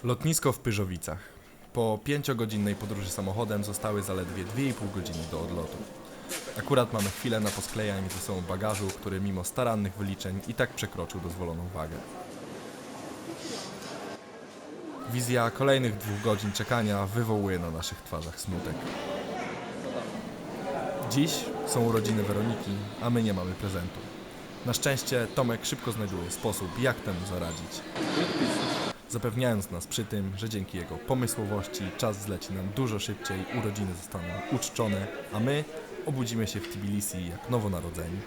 Lotnisko w Pyrzowicach. Po 5-godzinnej podróży samochodem zostały zaledwie 2,5 godziny do odlotu. Akurat mamy chwilę na posklejanie ze sobą bagażu, który mimo starannych wyliczeń i tak przekroczył dozwoloną wagę. Wizja kolejnych 2 godzin czekania wywołuje na naszych twarzach smutek. Dziś są urodziny Weroniki, a my nie mamy prezentu. Na szczęście Tomek szybko znajduje sposób, jak temu zaradzić. Zapewniając nas przy tym, że dzięki jego pomysłowości czas zleci nam dużo szybciej, urodziny zostaną uczczone, a my obudzimy się w Tbilisi jak nowonarodzeni.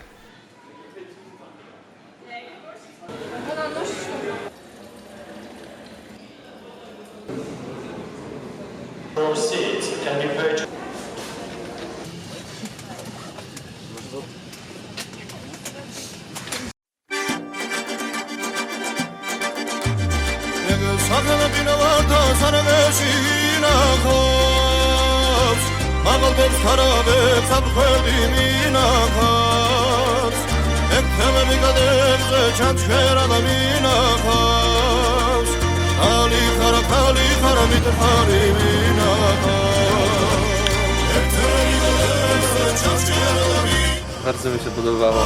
Bardzo mi się podobało.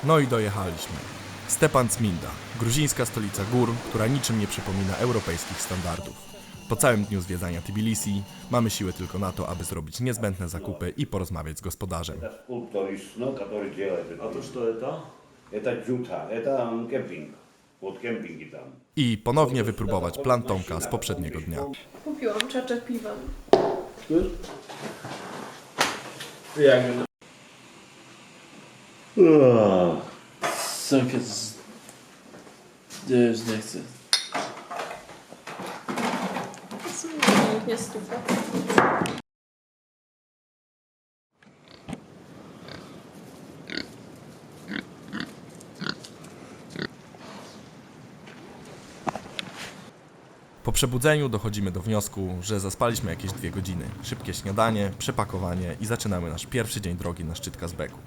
No i dojechaliśmy. Stepan Cminda, gruzińska stolica gór, która niczym nie przypomina europejskich standardów. Po całym dniu zwiedzania Tbilisi mamy siłę tylko na to, aby zrobić niezbędne zakupy i porozmawiać z gospodarzem. A to co это? Это джута, это кемпинг. Вот кемпинги там. I ponownie wypróbować plan Tomka z poprzedniego dnia. Kupiłam czacze piwa. Jak? Sąsiad już nie chce. Nikt nie stuka. Po przebudzeniu dochodzimy do wniosku, że zaspaliśmy jakieś 2 godziny. Szybkie śniadanie, przepakowanie i zaczynamy nasz pierwszy dzień drogi na szczyt Kazbeku.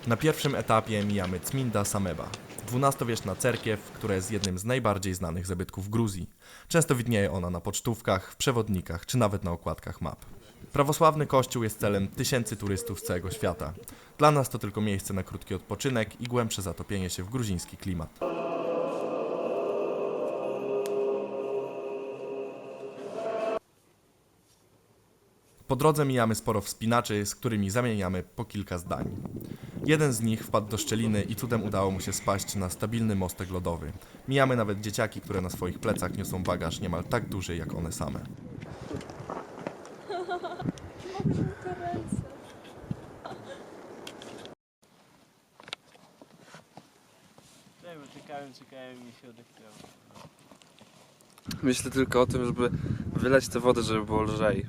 Na pierwszym etapie mijamy Cminda Sameba, XII-wieczna cerkiew, która jest jednym z najbardziej znanych zabytków Gruzji. Często widnieje ona na pocztówkach, w przewodnikach czy nawet na okładkach map. Prawosławny kościół jest celem tysięcy turystów z całego świata. Dla nas to tylko miejsce na krótki odpoczynek i głębsze zatopienie się w gruziński klimat. Po drodze mijamy sporo wspinaczy, z którymi zamieniamy po kilka zdań. Jeden z nich wpadł do szczeliny i cudem udało mu się spaść na stabilny mostek lodowy. Mijamy nawet dzieciaki, które na swoich plecach niosą bagaż niemal tak duży jak one same. Czekałem mi się odechciało. Myślę tylko o tym, żeby wylać tę wodę, żeby było lżej.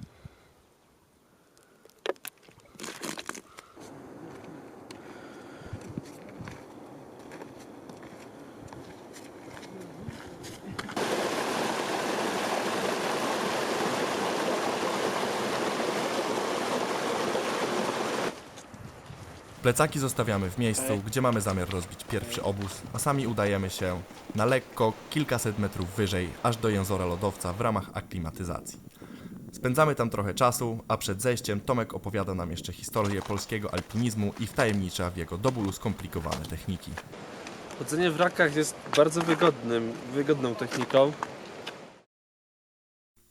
Plecaki zostawiamy w miejscu, gdzie mamy zamiar rozbić pierwszy obóz, a sami udajemy się na lekko kilkaset metrów wyżej, aż do jęzora lodowca w ramach aklimatyzacji. Spędzamy tam trochę czasu, a przed zejściem Tomek opowiada nam jeszcze historię polskiego alpinizmu i wtajemnicza w jego do bólu skomplikowane techniki. Chodzenie w rakach jest bardzo wygodną techniką.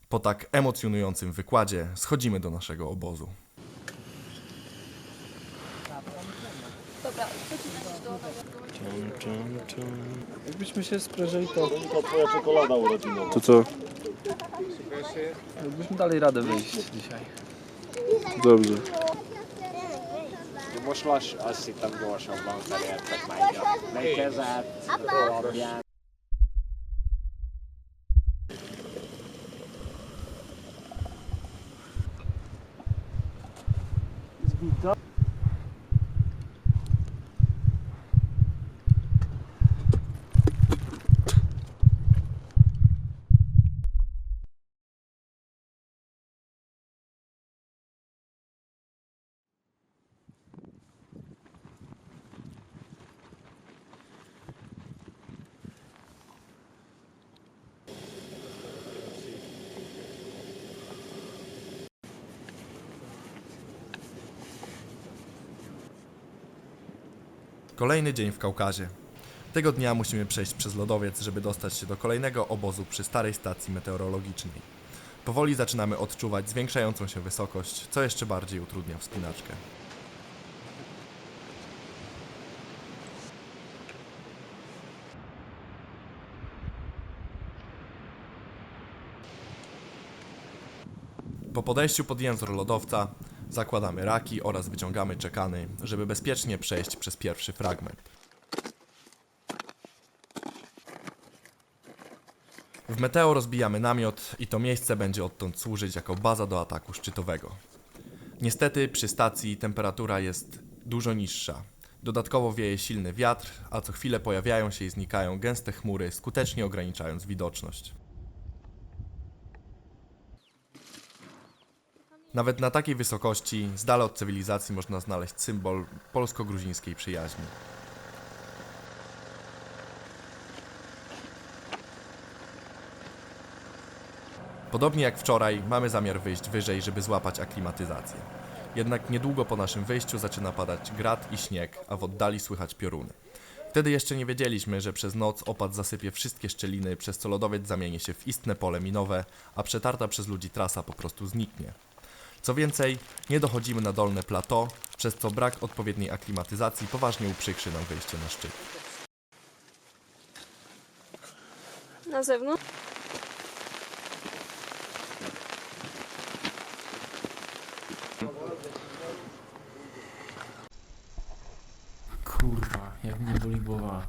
Po tak emocjonującym wykładzie schodzimy do naszego obozu. Dobra, Jakbyśmy się sprężyli, to twoja czekolada urodzinowa. To co? Jakbyśmy dali radę wyjść dzisiaj. Dobrze. Most azt hittem gyorsabban felértek meg. Megkezelt, alapján. Kolejny dzień w Kaukazie. Tego dnia musimy przejść przez lodowiec, żeby dostać się do kolejnego obozu przy starej stacji meteorologicznej. Powoli zaczynamy odczuwać zwiększającą się wysokość, co jeszcze bardziej utrudnia wspinaczkę. Po podejściu pod język lodowca zakładamy raki oraz wyciągamy czekany, żeby bezpiecznie przejść przez pierwszy fragment. W Meteo rozbijamy namiot i to miejsce będzie odtąd służyć jako baza do ataku szczytowego. Niestety przy stacji temperatura jest dużo niższa. Dodatkowo wieje silny wiatr, a co chwilę pojawiają się i znikają gęste chmury, skutecznie ograniczając widoczność. Nawet na takiej wysokości, z dala od cywilizacji, można znaleźć symbol polsko-gruzińskiej przyjaźni. Podobnie jak wczoraj, mamy zamiar wyjść wyżej, żeby złapać aklimatyzację. Jednak niedługo po naszym wyjściu zaczyna padać grad i śnieg, a w oddali słychać pioruny. Wtedy jeszcze nie wiedzieliśmy, że przez noc opad zasypie wszystkie szczeliny, przez co lodowiec zamieni się w istne pole minowe, a przetarta przez ludzi trasa po prostu zniknie. Co więcej, nie dochodzimy na dolne plateau, przez co brak odpowiedniej aklimatyzacji poważnie uprzykrzy nam wyjście na szczyt. na zewnątrz. Kurwa, jak mnie boli głowa.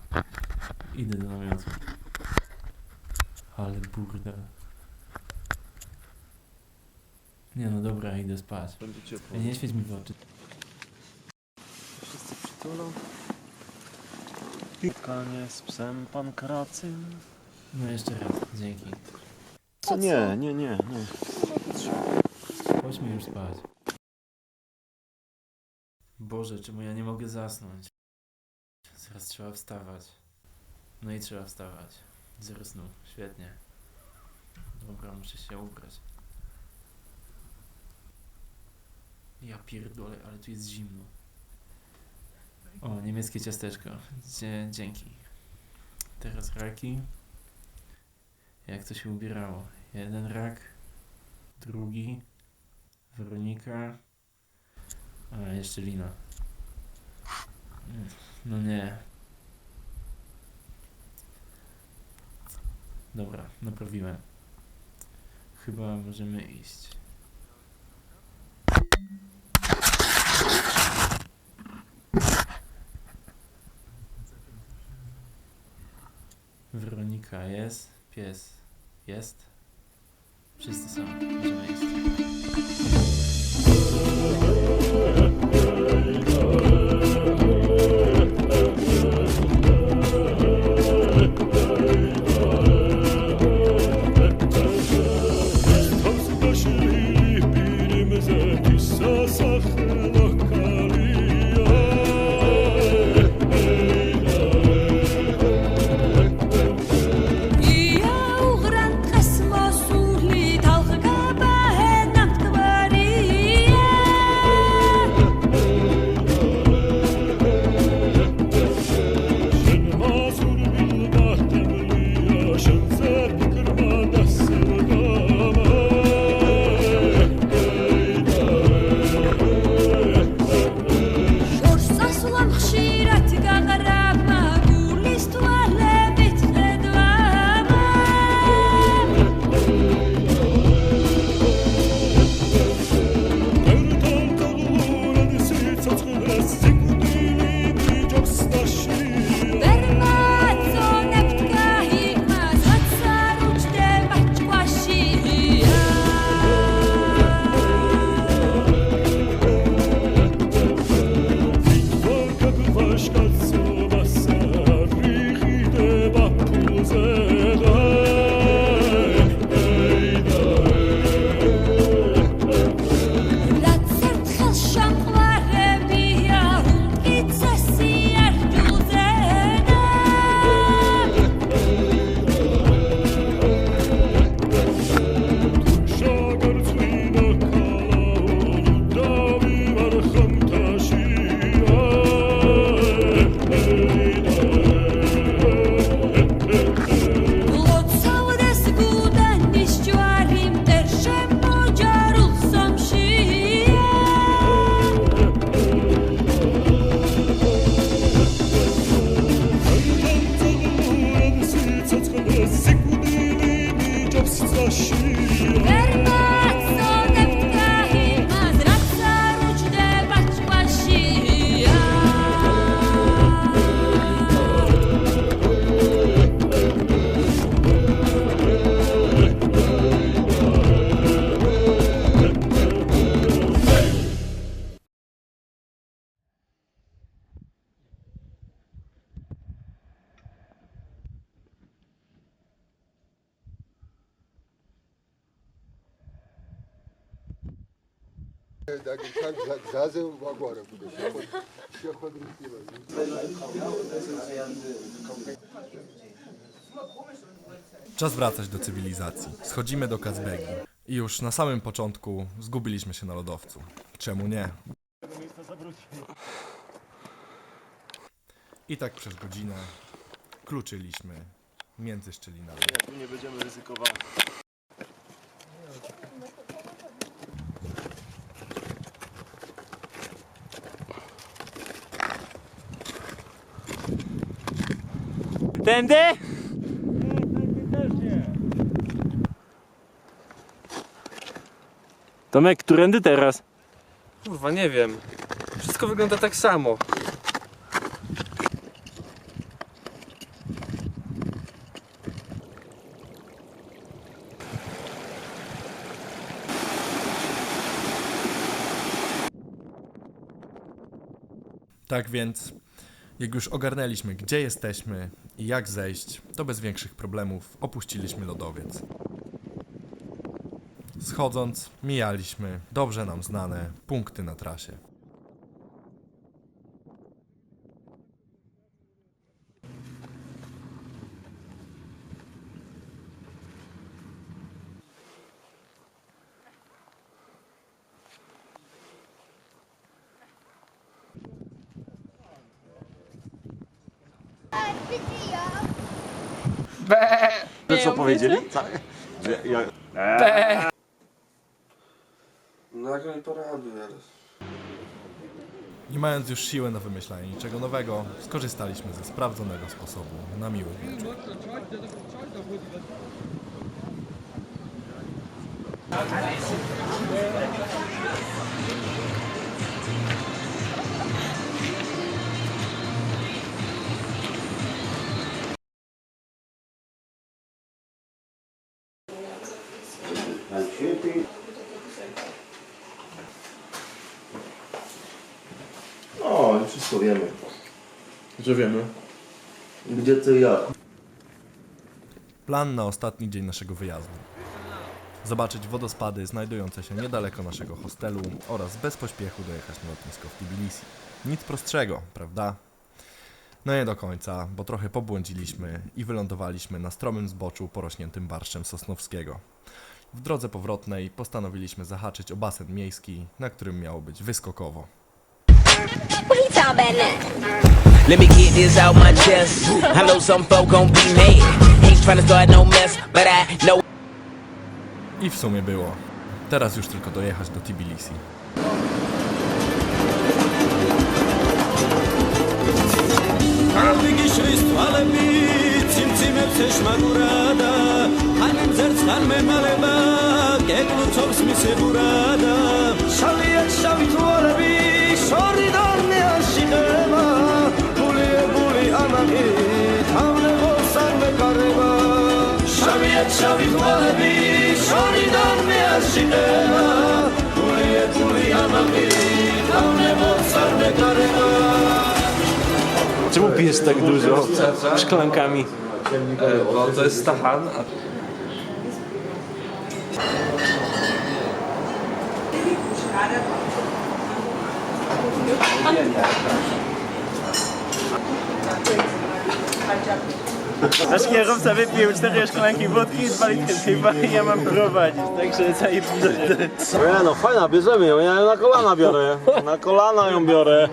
Idę do namiotu. Ale burdel. Nie no dobra, idę spać. Będzie ciepło. Ej, nie świeć mi w oczy. Wszyscy przytulą. Spotkanie z psem Pankracym. No jeszcze raz, dzięki. Co? Nie. Chodźmy już spać. Boże, czemu ja nie mogę zasnąć? Zaraz trzeba wstawać. No i trzeba wstawać. Zero snu, świetnie. Dobra, muszę się ubrać. Ja pierdolę, ale tu jest zimno. O, niemieckie ciasteczko. Dzięki. Teraz raki. Jak to się ubierało? Jeden rak, drugi, Weronika, a jeszcze Lina. No nie. Dobra, naprawiłem. Chyba możemy iść. Weronika jest, pies jest. Wszyscy są, możemy iść. Яугран қасмо сүрли талхга бахна Czas wracać do cywilizacji. Schodzimy do Kazbegi. I już na samym początku zgubiliśmy się na lodowcu. Czemu nie? I tak przez godzinę kluczyliśmy między szczelinami. Tu nie będziemy ryzykować. Tędy? Tomek, którędy teraz? Kurwa, nie wiem. Wszystko wygląda tak samo. Tak więc, jak już ogarnęliśmy, gdzie jesteśmy i jak zejść, to bez większych problemów opuściliśmy lodowiec. Schodząc, mijaliśmy dobrze nam znane punkty na trasie. To co powiedzieli? Tak? No jak oni poradują, ale... Nie mając już siły na wymyślanie niczego nowego, skorzystaliśmy ze sprawdzonego sposobu na miły wieczór. O, już wszystko wiemy. Że wiemy. Gdzie ty i jak? Plan na ostatni dzień naszego wyjazdu. Zobaczyć wodospady znajdujące się niedaleko naszego hostelu oraz bez pośpiechu dojechać na lotnisko w Tbilisi. Nic prostszego, prawda? No nie do końca, bo trochę pobłądziliśmy i wylądowaliśmy na stromym zboczu porośniętym barszczem sosnowskiego. W drodze powrotnej postanowiliśmy zahaczyć o basen miejski, na którym miało być wyskokowo. Let me get this out my chest. I know some folk gon' be mad. Ain't tryna start no mess, but I know. I w sumie było. Teraz już tylko dojechać do Tbilisi. Czemu pijesz tak dużo? Szklankami. Bo to jest stahan, a... Nasz kierowca wypił 4 szklanki wódki i 2 litry piwa i ja mam prowadzić, także zajebiście. Nie no, fajna, bierzemy ją, ja ją na kolana biorę. Na kolana ją biorę.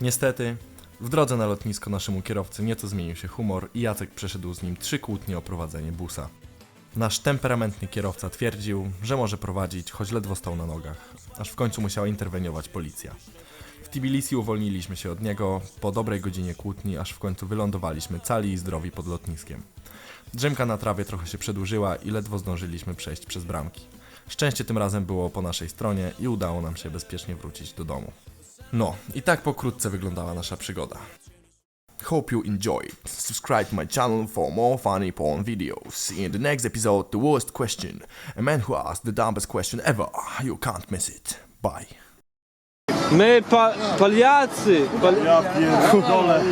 Niestety, w drodze na lotnisko naszemu kierowcy nieco zmienił się humor i Jacek przeszedł z nim 3 kłótnie o prowadzenie busa. Nasz temperamentny kierowca twierdził, że może prowadzić, choć ledwo stał na nogach, aż w końcu musiała interweniować policja. W Tbilisi uwolniliśmy się od niego po dobrej godzinie kłótni, aż w końcu wylądowaliśmy cali i zdrowi pod lotniskiem. Drzemka na trawie trochę się przedłużyła i ledwo zdążyliśmy przejść przez bramki. Szczęście tym razem było po naszej stronie i udało nam się bezpiecznie wrócić do domu. No, i tak pokrótce wyglądała nasza przygoda. Hope you enjoyed. Subscribe to my channel for more funny porn videos. In the next episode, the worst question. A man who asked the dumbest question ever. You can't miss it. Bye. My, paliacy! Ja pierdolę.